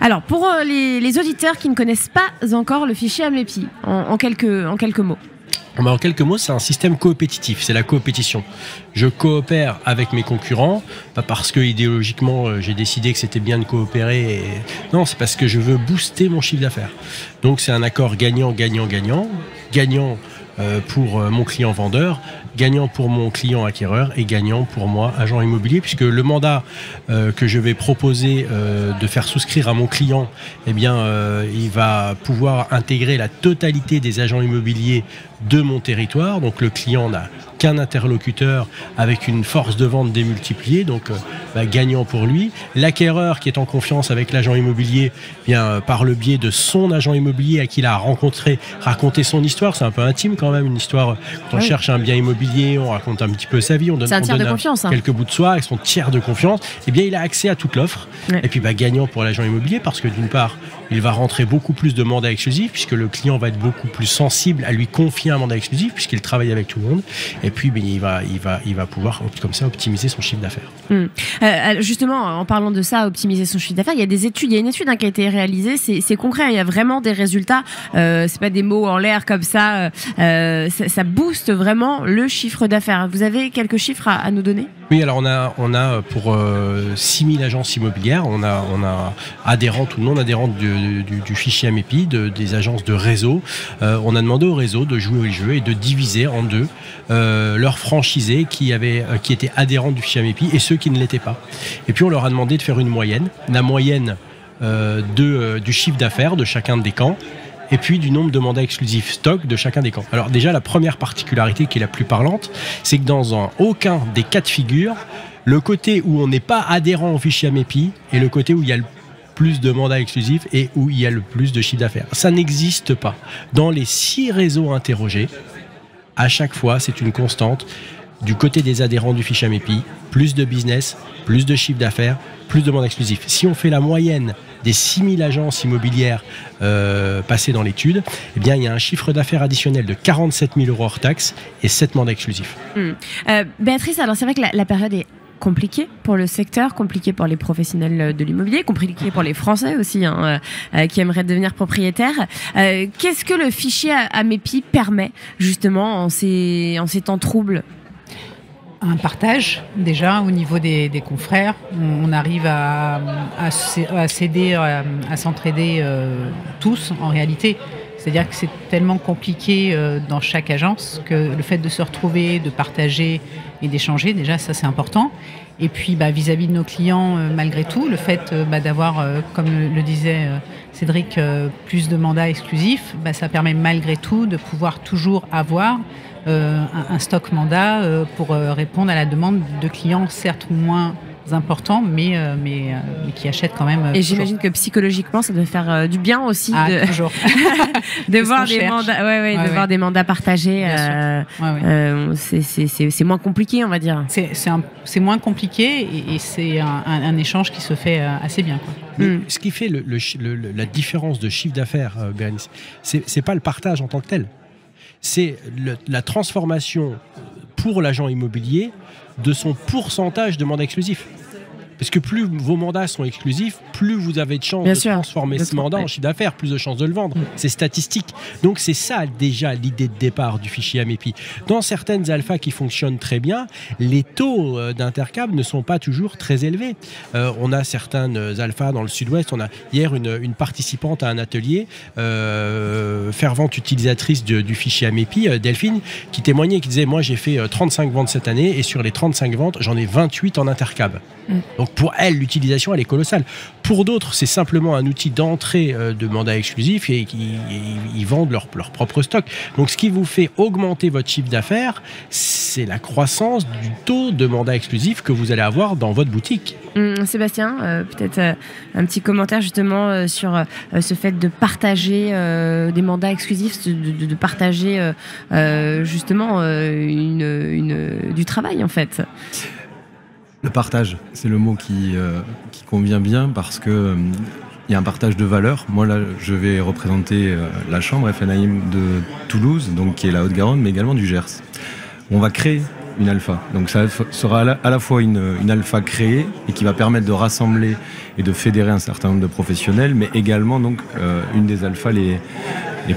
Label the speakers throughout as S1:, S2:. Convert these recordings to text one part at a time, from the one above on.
S1: Alors, pour les auditeurs qui ne connaissent pas encore le fichier Amepi, en quelques mots.
S2: En quelques mots, c'est un système coopétitif, c'est la coopétition. Je coopère avec mes concurrents, pas parce que idéologiquement j'ai décidé que c'était bien de coopérer. Non, c'est parce que je veux booster mon chiffre d'affaires. Donc c'est un accord gagnant-gagnant-gagnant. Gagnant pour mon client vendeur, gagnant pour mon client acquéreur et gagnant pour moi, agent immobilier, puisque le mandat que je vais proposer de faire souscrire à mon client, eh bien, il va pouvoir intégrer la totalité des agents immobiliers de mon territoire. Donc le client n'a qu'un interlocuteur avec une force de vente démultipliée, donc gagnant pour lui. L'acquéreur qui est en confiance avec l'agent immobilier, bien, par le biais de son agent immobilier à qui il a rencontré, raconter son histoire, c'est un peu intime quand même, une histoire. Quand on cherche un bien immobilier, on raconte un petit peu sa vie, on donne, quelques bouts de soi avec son tiers de confiance, et bien il a accès à toute l'offre. Et puis gagnant pour l'agent immobilier, parce que d'une part, il va rentrer beaucoup plus de mandats exclusifs, puisque le client va être beaucoup plus sensible à lui confier un mandat exclusif, puisqu'il travaille avec tout le monde. Et puis, il va pouvoir, comme ça, optimiser son chiffre d'affaires.
S1: Justement, en parlant de ça, optimiser son chiffre d'affaires, il y a des études. Il y a une étude qui a été réalisée. C'est concret. Il y a vraiment des résultats. C'est pas des mots en l'air comme ça. Ça booste vraiment le chiffre d'affaires. Vous avez quelques chiffres à nous donner ?
S2: Oui, alors on a pour 6000 agences immobilières, on a adhérentes ou non adhérentes du fichier Amepi, des agences de réseau. On a demandé au réseau de jouer au jeu et de diviser en deux leurs franchisés qui étaient adhérents du fichier Amepi et ceux qui ne l'étaient pas. Et puis on leur a demandé de faire une moyenne, la moyenne du chiffre d'affaires de chacun des camps, et puis du nombre de mandats exclusifs stock de chacun des camps. Alors déjà, la première particularité qui est la plus parlante, c'est que dans aucun des cas de figure, le côté où on n'est pas adhérent au fichier Amepi est le côté où il y a le plus de mandats exclusifs et où il y a le plus de chiffre d'affaires. Ça n'existe pas. Dans les 6 réseaux interrogés, à chaque fois, c'est une constante. Du côté des adhérents du fichier Amepi, plus de business, plus de chiffre d'affaires, plus de mandats exclusifs. Si on fait la moyenne des 6000 agences immobilières passées dans l'étude, eh bien, il y a un chiffre d'affaires additionnel de 47 000 € hors taxes et 7 mandats exclusifs.
S1: Béatrice, alors c'est vrai que la période est compliqué pour le secteur, compliqué pour les professionnels de l'immobilier, compliqué pour les Français aussi qui aimeraient devenir propriétaires. Qu'est-ce que le fichier Amepi permet justement en ces temps troubles ?
S3: Un partage déjà au niveau des confrères. On arrive à s'aider, à s'entraider tous en réalité. C'est-à-dire que c'est tellement compliqué dans chaque agence que le fait de se retrouver, de partager et d'échanger, déjà ça c'est important. Et puis vis-à-vis de nos clients, malgré tout, le fait d'avoir, comme le disait Cédric, plus de mandats exclusifs, ça permet malgré tout de pouvoir toujours avoir un stock mandat pour répondre à la demande de clients certes moins importants, mais qui achètent quand même.
S1: Et j'imagine que psychologiquement, ça doit faire du bien aussi
S3: toujours.
S1: de voir des mandats, voir des mandats partagés. C'est moins compliqué, on va dire.
S3: C'est moins compliqué et c'est un échange qui se fait assez bien, quoi.
S2: Ce qui fait la différence de chiffre d'affaires, Bérénice, c'est pas le partage en tant que tel. C'est la transformation pour l'agent immobilier de son pourcentage de mandats exclusifs. Parce que plus vos mandats sont exclusifs, plus vous avez de chances de transformer ce mandat en chiffre d'affaires, plus de chances de le vendre. C'est statistique. Donc c'est ça déjà l'idée de départ du fichier Amepi. Dans certaines alphas qui fonctionnent très bien, les taux d'intercap ne sont pas toujours très élevés. On a certaines alphas dans le sud-ouest. On a hier une participante à un atelier, fervente utilisatrice du fichier Amepi, Delphine, qui témoignait, qui disait « Moi j'ai fait 35 ventes cette année et sur les 35 ventes, j'en ai 28 en intercab. » Donc pour elle, l'utilisation, elle est colossale. Pour d'autres, c'est simplement un outil d'entrée de mandats exclusifs et ils vendent leur propre stock. Donc ce qui vous fait augmenter votre chiffre d'affaires, c'est la croissance du taux de mandats exclusifs que vous allez avoir dans votre boutique.
S1: Sébastien, peut-être un petit commentaire justement sur ce fait de partager des mandats exclusifs, de partager justement du travail en fait.
S4: Le partage, c'est le mot qui convient bien parce que il y a un partage de valeurs. Moi là, je vais représenter la chambre FNAIM de Toulouse, donc qui est la Haute-Garonne, mais également du Gers. On va créer une alpha. Donc ça sera à la fois une alpha créée et qui va permettre de rassembler et de fédérer un certain nombre de professionnels, mais également donc une des alphas les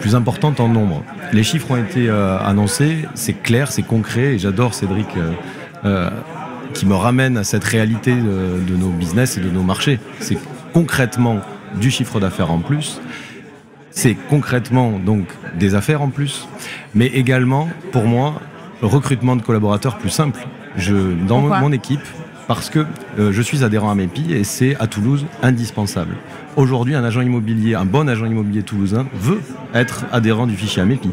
S4: plus importantes en nombre. Les chiffres ont été annoncés, c'est clair, c'est concret, et j'adore Cédric qui me ramène à cette réalité de nos business et de nos marchés. C'est concrètement du chiffre d'affaires en plus, c'est concrètement donc des affaires en plus, mais également pour moi recrutement de collaborateurs plus simple. Dans mon équipe, parce que je suis adhérent à MEPI et c'est à Toulouse indispensable. Aujourd'hui, un bon agent immobilier toulousain veut être adhérent du fichier MEPI.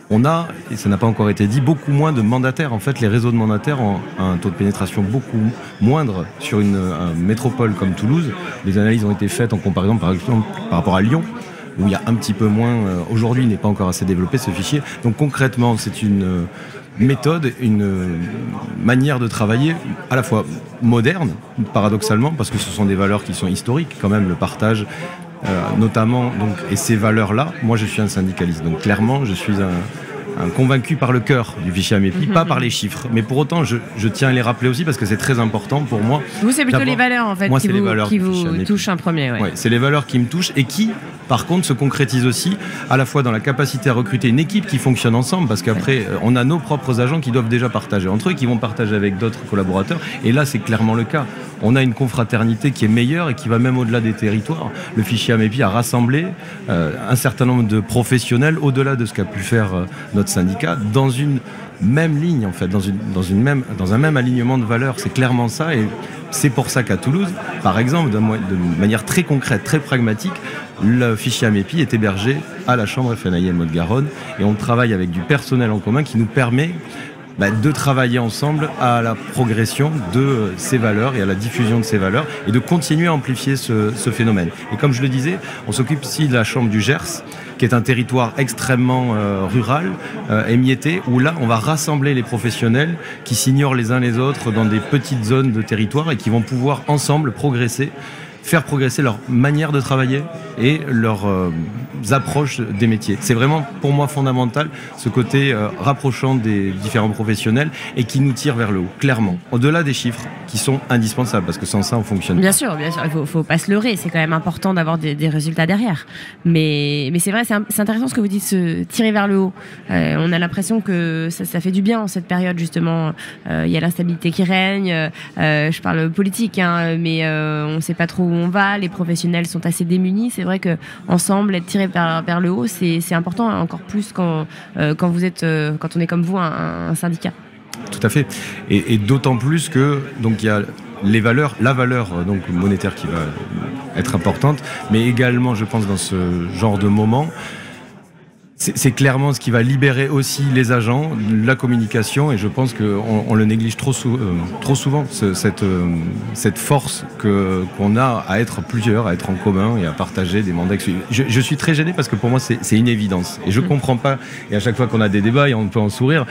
S4: On a, et ça n'a pas encore été dit, beaucoup moins de mandataires. En fait, les réseaux de mandataires ont un taux de pénétration beaucoup moindre sur une métropole comme Toulouse. Les analyses ont été faites en comparaison, par exemple, par rapport à Lyon, où il y a un petit peu moins. Aujourd'hui, il n'est pas encore assez développé ce fichier. Donc concrètement, c'est une méthode, une manière de travailler à la fois moderne, paradoxalement, parce que ce sont des valeurs qui sont historiques, quand même, le partage. Notamment, donc, et ces valeurs-là, moi je suis un syndicaliste, donc clairement je suis un convaincu par le cœur du fichier AMEPI, pas par les chiffres, mais pour autant je tiens à les rappeler aussi parce que c'est très important pour moi.
S1: Vous, c'est plutôt les valeurs en fait
S4: moi,
S1: qui vous touchent en premier.
S4: Ouais, c'est les valeurs qui me touchent et qui, par contre, se concrétisent aussi à la fois dans la capacité à recruter une équipe qui fonctionne ensemble, parce qu'après on a nos propres agents qui doivent déjà partager entre eux, qui vont partager avec d'autres collaborateurs, et là c'est clairement le cas. On a une confraternité qui est meilleure et qui va même au-delà des territoires. Le fichier AMEPI a rassemblé un certain nombre de professionnels au-delà de ce qu'a pu faire notre syndicat dans une même ligne, en fait, dans un même alignement de valeurs. C'est clairement ça, et c'est pour ça qu'à Toulouse, par exemple, de manière très concrète, très pragmatique, le fichier AMEPI est hébergé à la Chambre FNAIM Haute-Garonne, et on travaille avec du personnel en commun qui nous permet de travailler ensemble à la progression de ces valeurs et à la diffusion de ces valeurs et de continuer à amplifier ce phénomène. Et comme je le disais, on s'occupe ici de la Chambre du Gers, qui est un territoire extrêmement rural, émietté, où là on va rassembler les professionnels qui s'ignorent les uns les autres dans des petites zones de territoire et qui vont pouvoir ensemble faire progresser leur manière de travailler et leurs approches des métiers. C'est vraiment pour moi fondamental, ce côté rapprochant des différents professionnels et qui nous tire vers le haut, clairement. Au-delà des chiffres qui sont indispensables, parce que sans ça on fonctionne.
S1: Bien sûr, il faut pas se leurrer, c'est quand même important d'avoir des résultats derrière. Mais c'est vrai, c'est intéressant ce que vous dites, se tirer vers le haut. On a l'impression que ça fait du bien en cette période justement. Il y a l'instabilité qui règne, je parle politique, mais on ne sait pas trop où on va, les professionnels sont assez démunis. C'est vrai qu'ensemble, être tiré vers le haut, c'est important, encore plus quand on est comme vous, un syndicat.
S4: Tout à fait. Et d'autant plus que donc il y a la valeur donc monétaire qui va être importante, mais également, je pense, dans ce genre de moment, c'est clairement ce qui va libérer aussi les agents, la communication, et je pense qu'on le néglige trop souvent, cette force qu'on a à être plusieurs, à être en commun et à partager des mandats. Je suis très gêné parce que pour moi c'est une évidence et je comprends pas, et à chaque fois qu'on a des débats et on peut en sourire,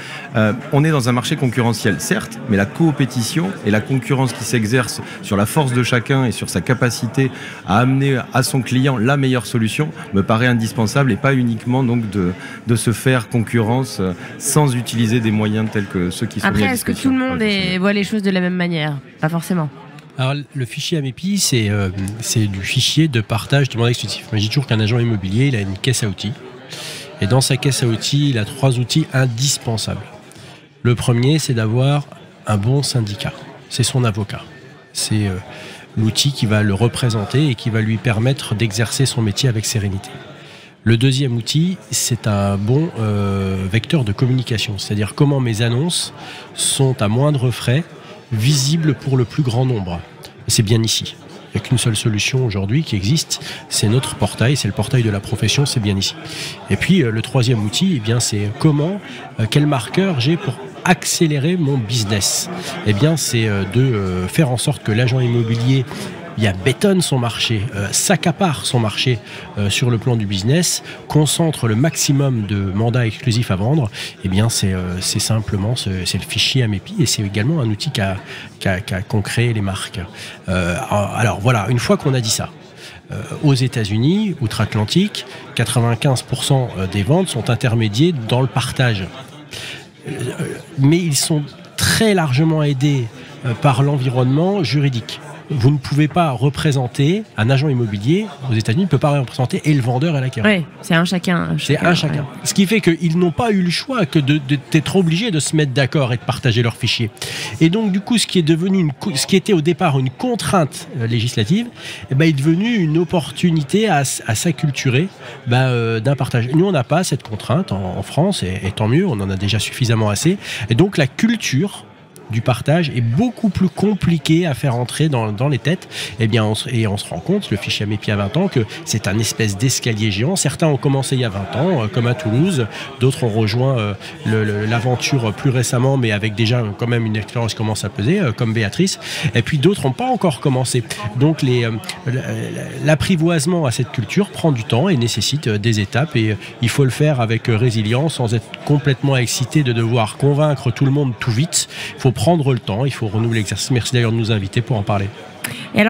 S4: on est dans un marché concurrentiel certes, mais la coopétition et la concurrence qui s'exerce sur la force de chacun et sur sa capacité à amener à son client la meilleure solution me paraît indispensable, et pas uniquement donc de se faire concurrence sans utiliser des moyens tels que ceux qui sont mis à disposition.
S1: Après, est-ce que tout le monde voit les choses de la même manière? Pas forcément.
S2: Alors, le fichier AMEPI, c'est du fichier de partage de mandat exclusif. Moi, je dis toujours qu'un agent immobilier, il a une caisse à outils. Et dans sa caisse à outils, il a 3 outils indispensables. Le premier, c'est d'avoir un bon syndicat. C'est son avocat. C'est l'outil qui va le représenter et qui va lui permettre d'exercer son métier avec sérénité. Le deuxième outil, c'est un bon vecteur de communication, c'est-à-dire comment mes annonces sont à moindre frais, visibles pour le plus grand nombre. Et c'est bien ici. Il n'y a qu'une seule solution aujourd'hui qui existe, c'est notre portail, c'est le portail de la profession, c'est bien ici. Et puis le troisième outil, c'est quel marqueur j'ai pour accélérer mon business. C'est de faire en sorte que l'agent immobilier bétonne son marché, s'accapare son marché sur le plan du business, concentre le maximum de mandats exclusifs à vendre. C'est simplement c'est le fichier AMEPI, et c'est également un outil qu'ont créé les marques. Alors voilà, une fois qu'on a dit ça, aux États-Unis, outre-Atlantique, 95% des ventes sont intermédiées dans le partage. Mais ils sont très largement aidé par l'environnement juridique. Vous ne pouvez pas représenter, un agent immobilier aux États-Unis ne peut pas représenter et le vendeur et l'acquéreur.
S1: Oui, c'est un chacun.
S2: C'est un chacun. Ouais. Ce qui fait qu'ils n'ont pas eu le choix que d'être obligés de se mettre d'accord et de partager leurs fichiers. Et donc, du coup, ce qui était au départ une contrainte législative, est devenu une opportunité à s'acculturer d'un partage. Nous, on n'a pas cette contrainte en France, et tant mieux, on en a déjà suffisamment assez. Et donc, la culture du partage est beaucoup plus compliqué à faire entrer dans les têtes. On se rend compte, le fichier Amépi a 20 ans, que c'est un espèce d'escalier géant. Certains ont commencé il y a 20 ans, comme à Toulouse. D'autres ont rejoint l'aventure plus récemment, mais avec déjà quand même une expérience qui commence à peser, comme Béatrice. Et puis d'autres n'ont pas encore commencé. Donc l'apprivoisement à cette culture prend du temps et nécessite des étapes. Et il faut le faire avec résilience, sans être complètement excité de devoir convaincre tout le monde tout vite. Il faut prendre le temps, il faut renouveler l'exercice. Merci d'ailleurs de nous inviter pour en parler.